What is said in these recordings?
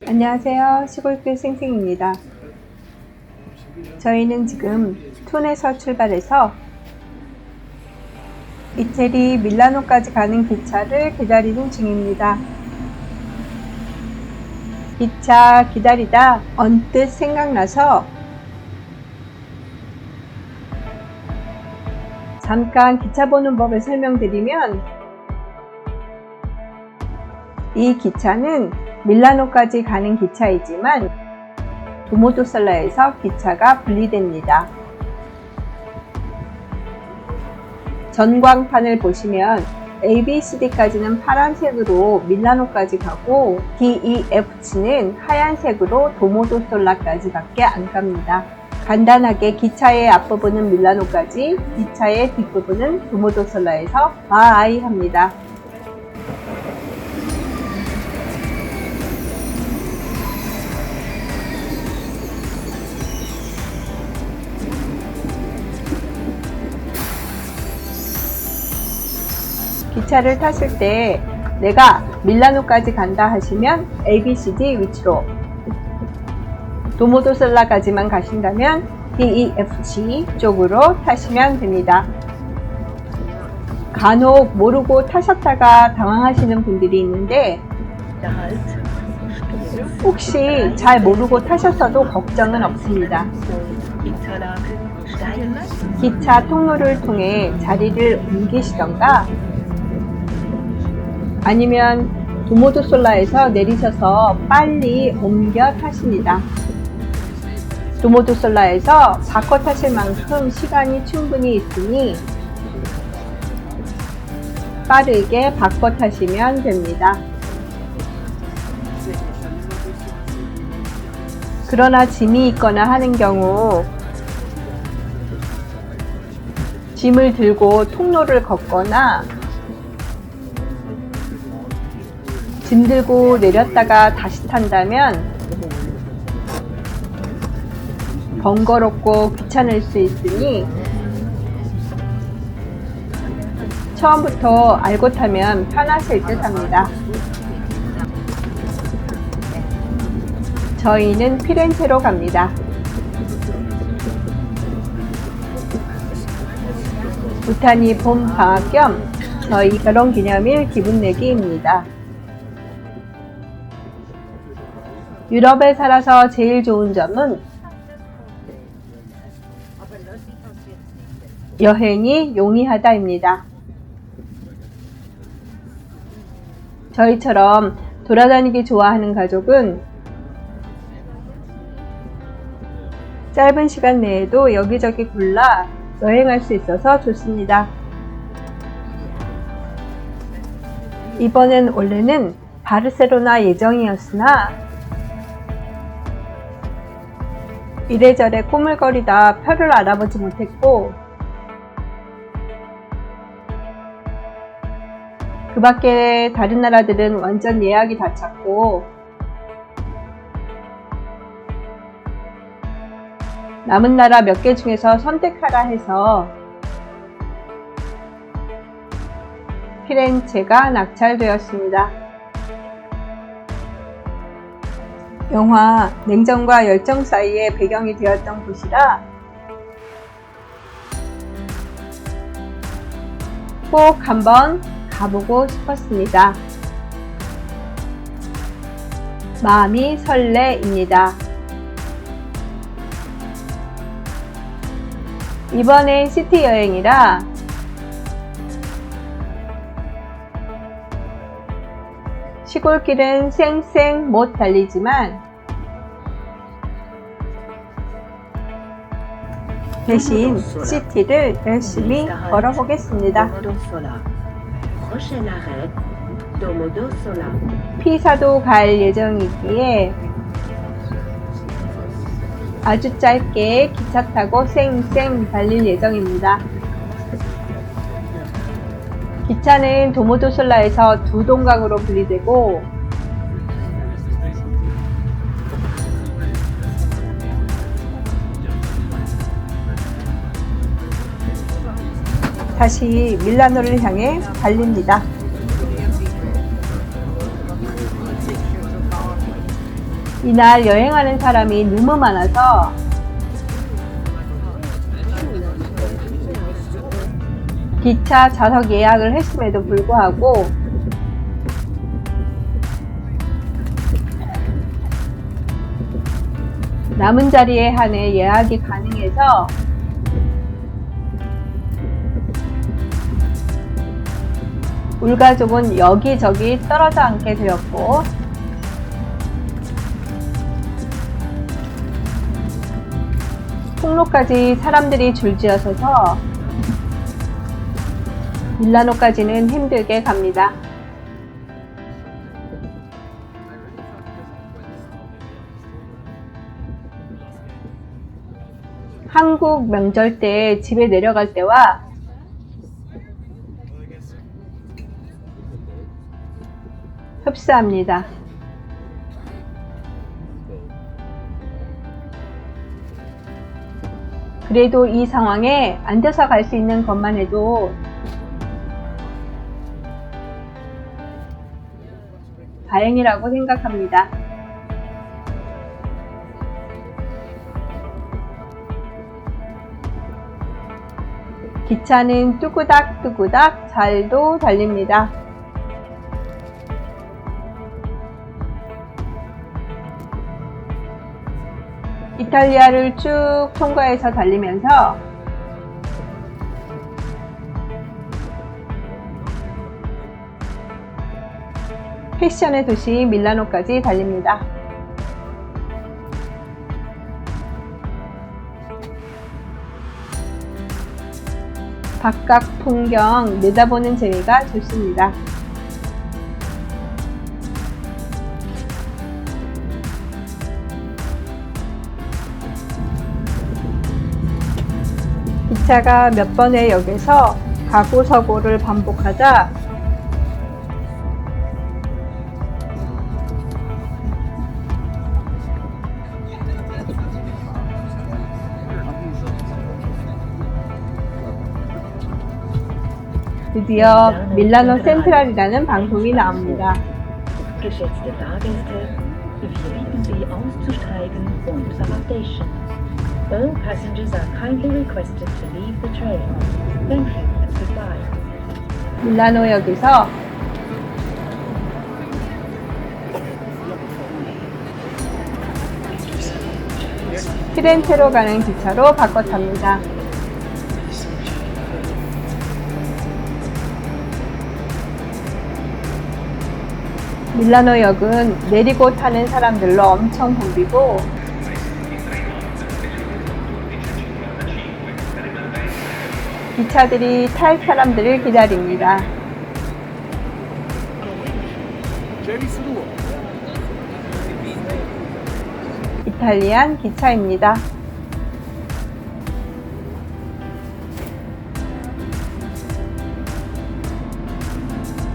안녕하세요. 시골길 생생입니다. 저희는 지금 툰에서 출발해서 이태리 밀라노까지 가는 기차를 기다리는 중입니다. 기차 기다리다 언뜻 생각나서 잠깐 기차 보는 법을 설명드리면, 이 기차는 밀라노까지 가는 기차이지만 도모도솔라에서 기차가 분리됩니다. 전광판을 보시면 ABCD까지는 파란색으로 밀라노까지 가고 DEFG는 하얀색으로 도모도솔라까지 밖에 안 갑니다. 간단하게 기차의 앞부분은 밀라노까지, 기차의 뒷부분은 도모도솔라에서 바이 합니다. 기차를 탔을 때 내가 밀라노까지 간다 하시면 ABCD 위치로, 도모도솔라까지만 가신다면 DEFG 쪽으로 타시면 됩니다. 간혹 모르고 타셨다가 당황하시는 분들이 있는데, 혹시 잘 모르고 타셨어도 걱정은 없습니다. 기차 통로를 통해 자리를 옮기시던가 아니면 도모도솔라에서 내리셔서 빨리 옮겨 타십니다. 도모도솔라에서 바꿔 타실 만큼 시간이 충분히 있으니 빠르게 바꿔 타시면 됩니다. 그러나 짐이 있거나 하는 경우 짐을 들고 통로를 걷거나 짐 들고 내렸다가 다시 탄다면 번거롭고 귀찮을 수 있으니 처음부터 알고 타면 편하실 듯 합니다. 저희는 피렌체로 갑니다. 부탄이 봄 방학 겸 저희 결혼기념일 기분내기입니다. 유럽에 살아서 제일 좋은 점은 여행이 용이하다입니다. 저희처럼 돌아다니기 좋아하는 가족은 짧은 시간 내에도 여기저기 골라 여행할 수 있어서 좋습니다. 이번엔 원래는 바르셀로나 예정이었으나 이래저래 꼬물거리다 표를 알아보지 못했고, 그 밖에 다른 나라들은 완전 예약이 다 찼고 남은 나라 몇 개 중에서 선택하라 해서 피렌체가 낙찰되었습니다. 영화 냉정과 열정 사이의 배경이 되었던 곳이라 꼭 한번 가보고 싶었습니다. 마음이 설레입니다. 이번엔 시티 여행이라 시골길은 쌩쌩 못 달리지만 대신 시티를 열심히 걸어보겠습니다. 피사도 갈 예정이기에 아주 짧게 기차 타고 쌩쌩 달릴 예정입니다. 기차는 도모도솔라에서 두 동강으로 분리되고 다시 밀라노를 향해 달립니다. 이날 여행하는 사람이 너무 많아서 기차 좌석 예약을 했음에도 불구하고 남은 자리에 한해 예약이 가능해서 우리 가족은 여기저기 떨어져 앉게 되었고 통로까지 사람들이 줄지어서서 밀라노까지는 힘들게 갑니다. 한국 명절 때 집에 내려갈 때와 흡사합니다. 그래도 이 상황에 앉아서 갈 수 있는 것만 해도 다행이라고 생각합니다. 기차는 뚜구닥뚜구닥 잘도 달립니다. 이탈리아를 쭉 통과해서 달리면서 패션의 도시 밀라노까지 달립니다. 바깥 풍경 내다보는 재미가 좋습니다. 기차가 몇 번의 역에서 가고서고를 반복하자 드디어 밀라노 센트럴이라는 방송이 나옵니다. Geschätzte Fahrgäste, wir bitten Sie auszusteigen unter station. All passengers are kindly requested to leave the train. Thank you and goodbye. 밀라노역에서 피렌체로 가는 기차로 바꿔 탑니다. 밀라노역은 내리고 타는 사람들로 엄청 붐비고 기차들이 탈 사람들을 기다립니다. 이탈리안 기차입니다.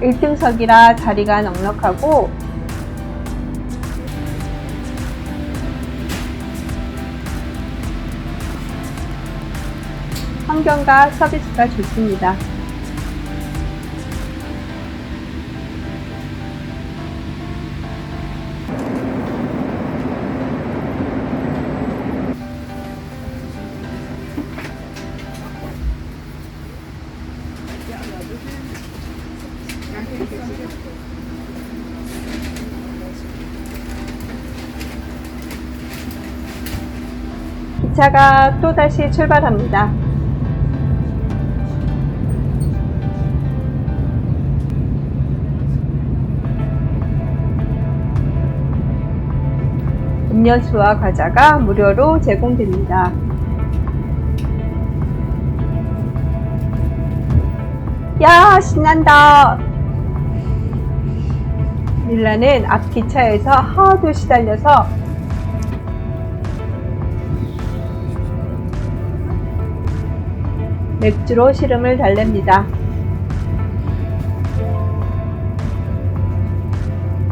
일등석이라 자리가 넉넉하고 환경과 서비스가 좋습니다. 기차가 또다시 출발합니다. 음료수와 과자가 무료로 제공됩니다. 야, 신난다! 밀라는 앞 기차에서 하도 시달려서 맥주로 시름을 달랩니다.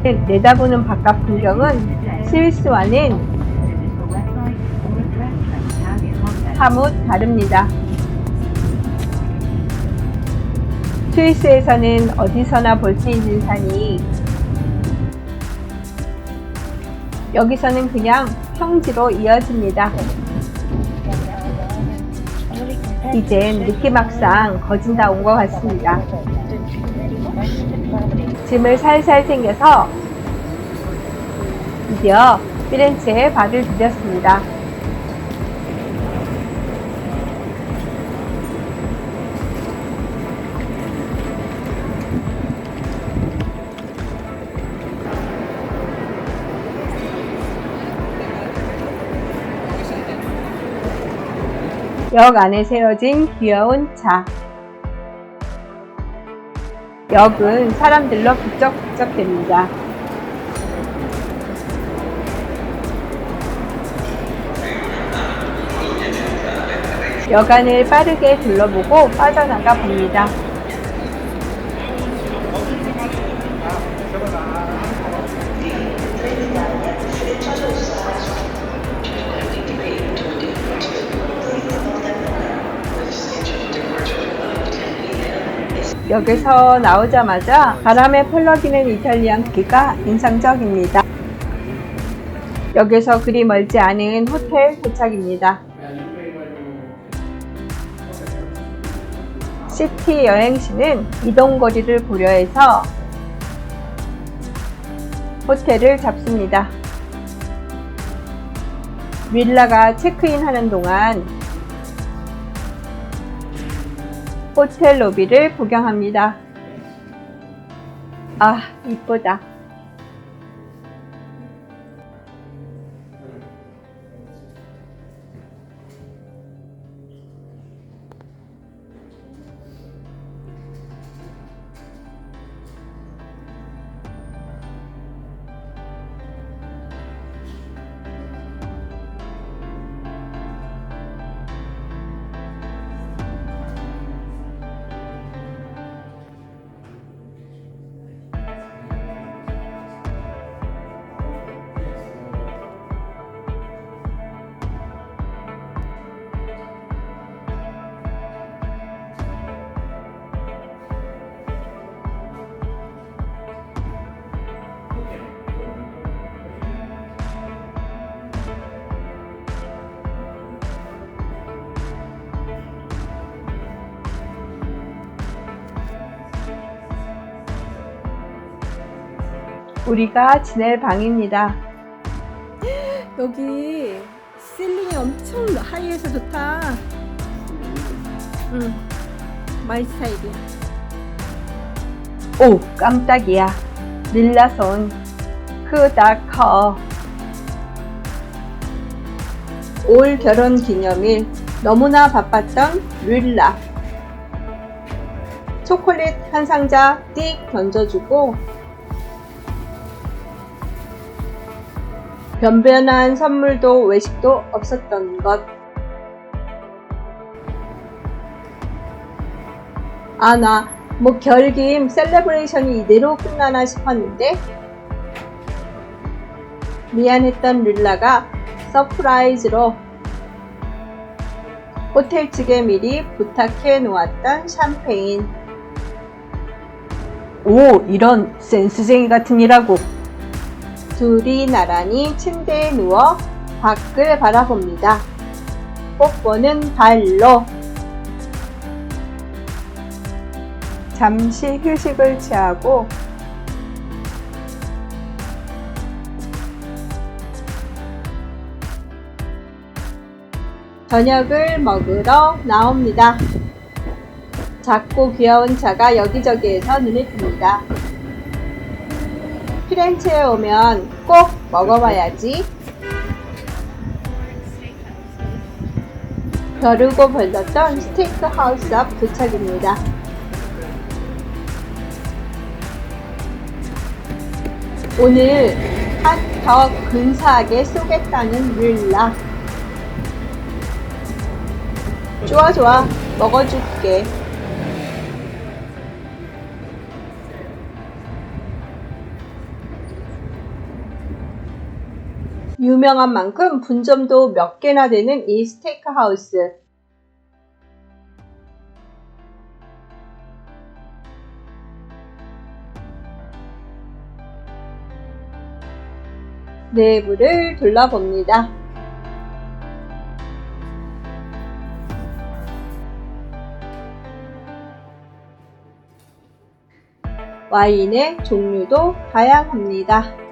내다보는 바깥 풍경은 스위스와는 사뭇 다릅니다. 스위스에서는 어디서나 볼 수 있는 산이 여기서는 그냥 평지로 이어집니다. 이젠 느낌악상 거진 다 온 것 같습니다. 짐을 살살 챙겨서 드디어 피렌체에 발을 디뎠습니다. 역 안에 세워진 귀여운 차. 역은 사람들로 북적북적됩니다. 역 안을 빠르게 둘러보고 빠져나가 봅니다. 역에서 나오자마자 바람에 펄럭이는 이탈리안 기가 인상적입니다. 역에서 그리 멀지 않은 호텔 도착입니다. 시티 여행시는 이동거리를 고려해서 호텔을 잡습니다. 윌라가 체크인하는 동안 호텔 로비를 구경합니다. 아, 이쁘다. 우리가 지낼 방입니다. 여기 실링이 엄청 하이해서 좋다. 마이 스타일이야. 오, 깜짝이야. 릴라 손 크다 커. 올 결혼 기념일 너무나 바빴던 릴라. 초콜릿 한 상자 띡 던져주고 변변한 선물도 외식도 없었던 것. 아, 나 뭐 결김 셀레브레이션이 이대로 끝나나 싶었는데 미안했던 릴라가 서프라이즈로 호텔 측에 미리 부탁해 놓았던 샴페인. 오, 이런 센스쟁이 같은 이라고. 둘이 나란히 침대에 누워 밖을 바라봅니다. 뽀뽀는 발로. 잠시 휴식을 취하고 저녁을 먹으러 나옵니다. 작고 귀여운 차가 여기저기에서 눈에 띕니다. 피렌체에 오면 꼭 먹어봐야지. 벼르고 벌렀던 스테이크 하우스 앞 도착입니다. 오늘 더 근사하게 쏘겠다는 릴라. 좋아 좋아, 먹어줄게. 유명한 만큼 분점도 몇 개나 되는 이 스테이크 하우스. 내부를 둘러봅니다. 와인의 종류도 다양합니다.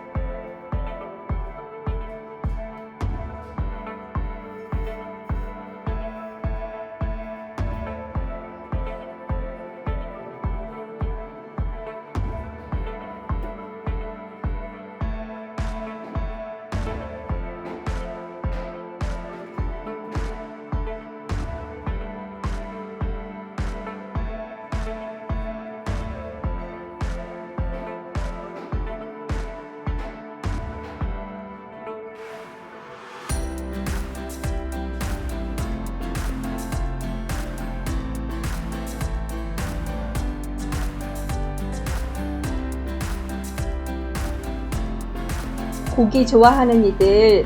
고기 좋아하는 이들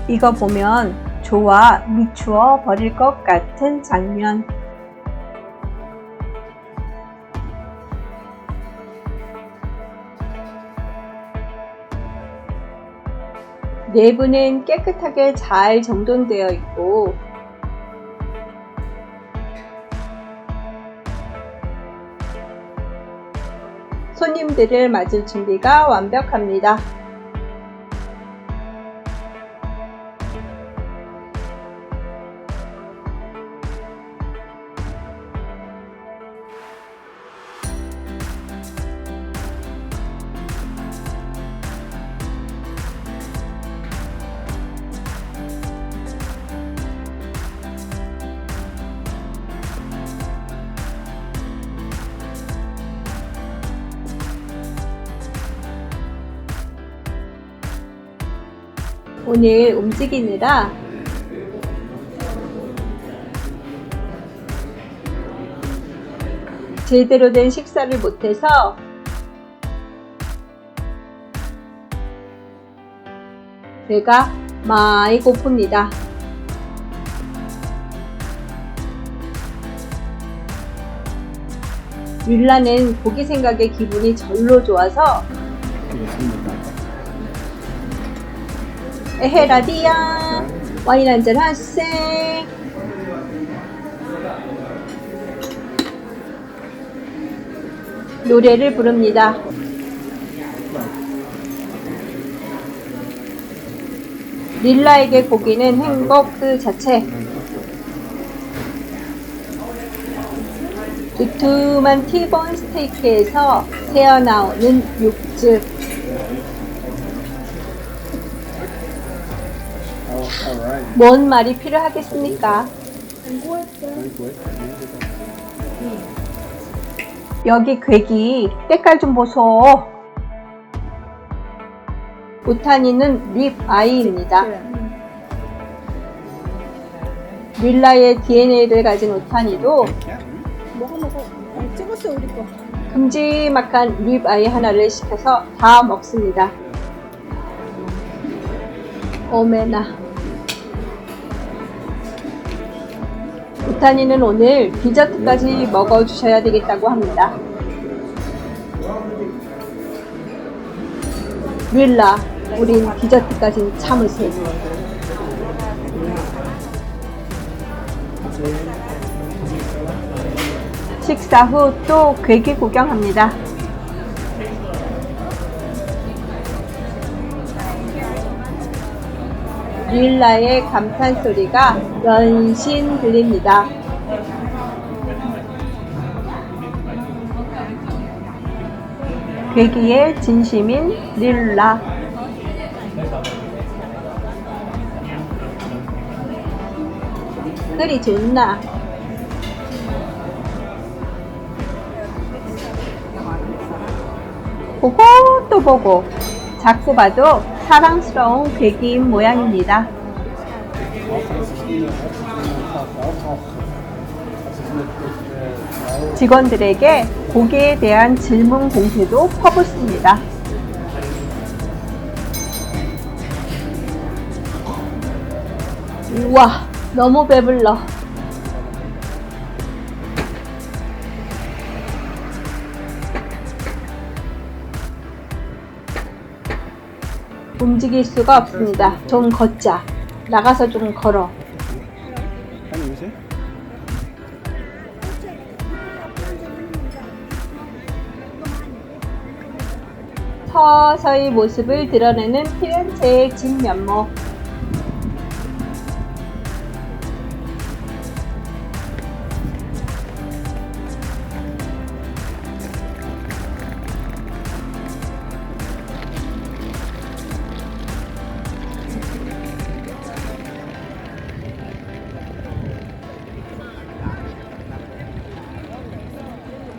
이거 보면 좋아 미추어 버릴 것 같은 장면. 내부는 깨끗하게 잘 정돈되어 있고 손님들을 맞을 준비가 완벽합니다. 오늘 움직이느라 제대로 된 식사를 못해서 배가 많이 고픕니다. 윌라는 고기 생각에 기분이 절로 좋아서 에헤라디야 와인 한잔 하세. 노래를 부릅니다. 릴라에게 고기는 행복 그 자체. 두툼한 티본 스테이크에서 새어나오는 육즙. 뭔 말이 필요하겠습니까? 여기 괴기 때깔 좀 보소. 오타니는 립 아이입니다. 릴라의 DNA를 가진 오타니도 먹어. 찍었어 우리 거. 큼지막한 립 아이 하나를 시켜서 다 먹습니다. 오메나. 오타니는 오늘 디저트까지 먹어주셔야 되겠다고 합니다. 릴라, 우린 디저트까지 참으세요. 식사 후 또 괴기 구경합니다. 릴라의 감탄 소리가 연신 들립니다. 괴기의 진심인 릴라. 그리 좋나? 보고 또 보고 자꾸 봐도 사랑스러운 괴기인 모양입니다. 직원들에게 고기에 대한 질문 공세도 퍼붓습니다. 우와, 너무 배불러. 움직일 수가 없습니다. 좀 걷자. 나가서 좀 걸어. 아니 요새? 서서히 모습을 드러내는 피렌체의 진면모.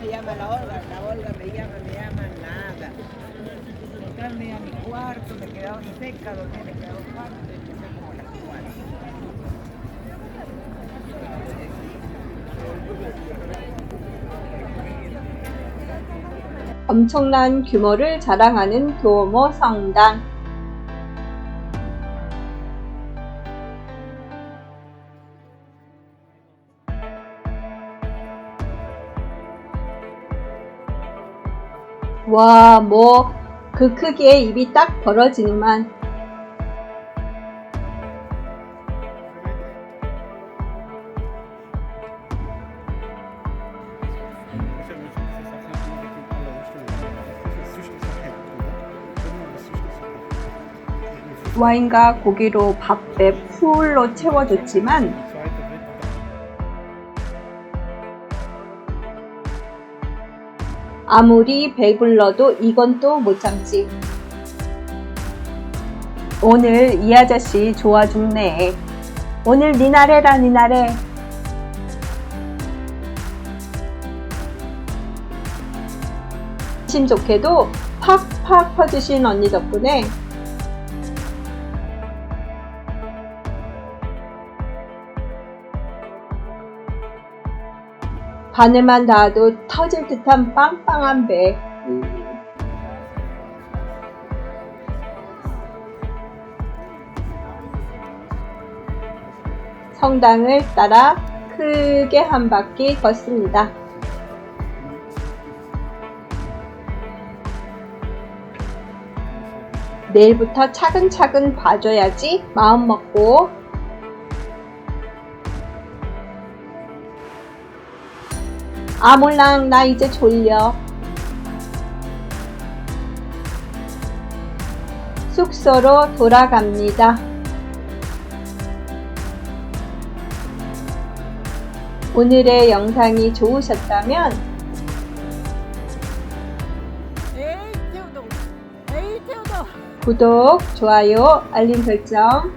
Me llama la Olga me llama nada. Entrarme a mi cuarto, me quedaba seca, dormía, me quedaba un cuarto, y empecé como a las 4. 엄청난 규모를 자랑하는 도모 성당. 와, 뭐 그 크기에 입이 딱 벌어지는만. 와인과 고기로 밥배 풀로 채워줬지만 아무리 배불러도 이건 또 못 참지. 오늘 이 아저씨 좋아 죽네. 오늘 니 나래라 니 나래. 심 좋게도 팍팍 퍼주신 언니 덕분에 바늘만 닿아도 터질 듯한 빵빵한 배. 성당을 따라 크게 한 바퀴 걷습니다. 내일부터 차근차근 봐줘야지 마음 먹고. 아 몰랑 나 이제 졸려. 숙소로 돌아갑니다. 오늘의 영상이 좋으셨다면 에이 태우도. 에이 태우도. 구독, 좋아요, 알림 설정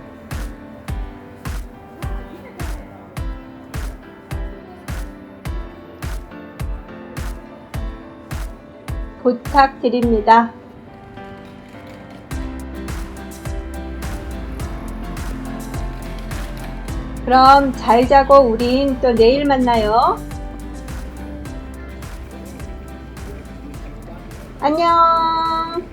부탁드립니다. 그럼 잘 자고 우린 또 내일 만나요. 안녕.